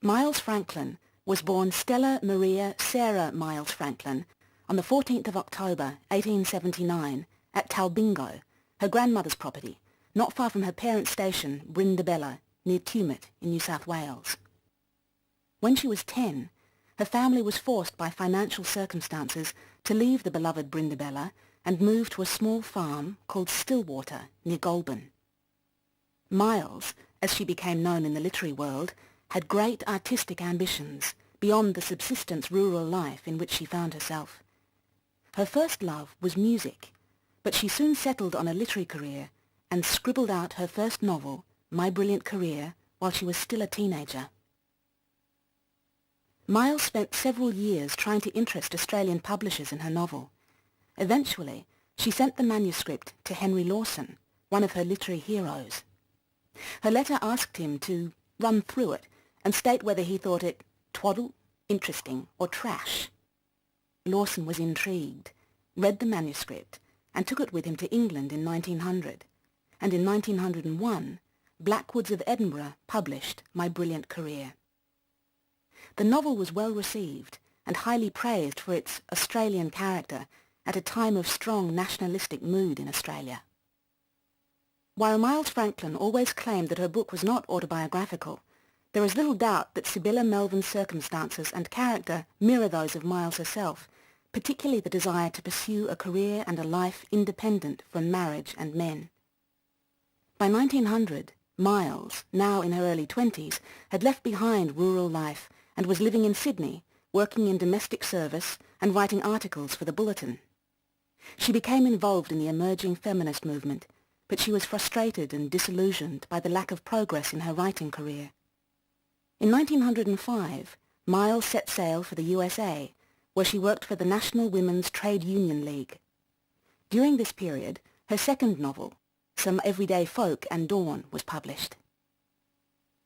Miles Franklin was born Stella Maria Sarah Miles Franklin on the 14th of October 1879 at Talbingo, her grandmother's property, not far from her parents' station Brindabella, near Tumut in New South Wales. When she was 10, her family was forced by financial circumstances to leave the beloved Brindabella and move to a small farm called Stillwater near Goulburn. Miles, as she became known in the literary world, had great artistic ambitions beyond the subsistence rural life in which she found herself. Her first love was music, but she soon settled on a literary career and scribbled out her first novel, My Brilliant Career, while she was still a teenager. Miles spent several years trying to interest Australian publishers in her novel. Eventually, she sent the manuscript to Henry Lawson, one of her literary heroes. Her letter asked him to run through it and state whether he thought it twaddle, interesting, or trash. Lawson was intrigued, read the manuscript, and took it with him to England in 1900, and in 1901, Blackwoods of Edinburgh published My Brilliant Career. The novel was well received and highly praised for its Australian character at a time of strong nationalistic mood in Australia. While Miles Franklin always claimed that her book was not autobiographical, there is little doubt that Sibylla Melvin's circumstances and character mirror those of Miles herself, particularly the desire to pursue a career and a life independent from marriage and men. By 1900, Miles, now in her early 20s, had left behind rural life and was living in Sydney, working in domestic service and writing articles for the Bulletin. She became involved in the emerging feminist movement, but she was frustrated and disillusioned by the lack of progress in her writing career. In 1905, Miles set sail for the USA, where she worked for the National Women's Trade Union League. During this period, her second novel, Some Everyday Folk and Dawn, was published.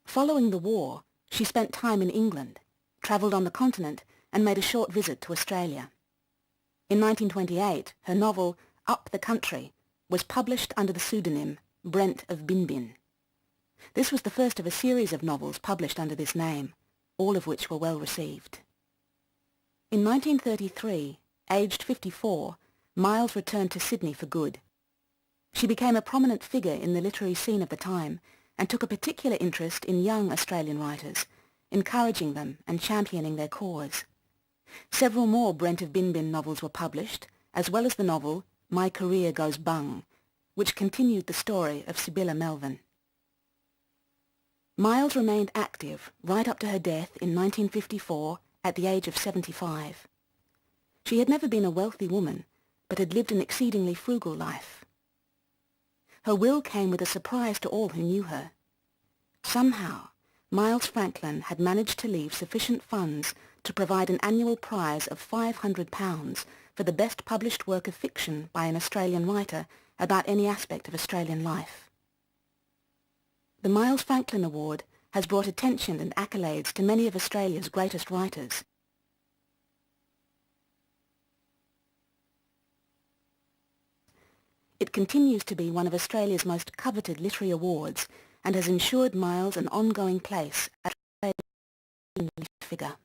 Following the war, she spent time in England, travelled on the continent, and made a short visit to Australia. In 1928, her novel, Up the Country, was published under the pseudonym Brent of Binbin. This was the first of a series of novels published under this name, all of which were well received. In 1933, aged 54, Miles returned to Sydney for good. She became a prominent figure in the literary scene of the time and took a particular interest in young Australian writers, encouraging them and championing their cause. Several more Brent of Binbin novels were published, as well as the novel My Career Goes Bung, which continued the story of Sibylla Melvin. Miles remained active right up to her death in 1954 at the age of 75. She had never been a wealthy woman, but had lived an exceedingly frugal life. Her will came with a surprise to all who knew her. Somehow, Miles Franklin had managed to leave sufficient funds to provide an annual prize of £500 for the best published work of fiction by an Australian writer about any aspect of Australian life. The Miles Franklin Award has brought attention and accolades to many of Australia's greatest writers. It continues to be one of Australia's most coveted literary awards and has ensured Miles an ongoing place as a figure.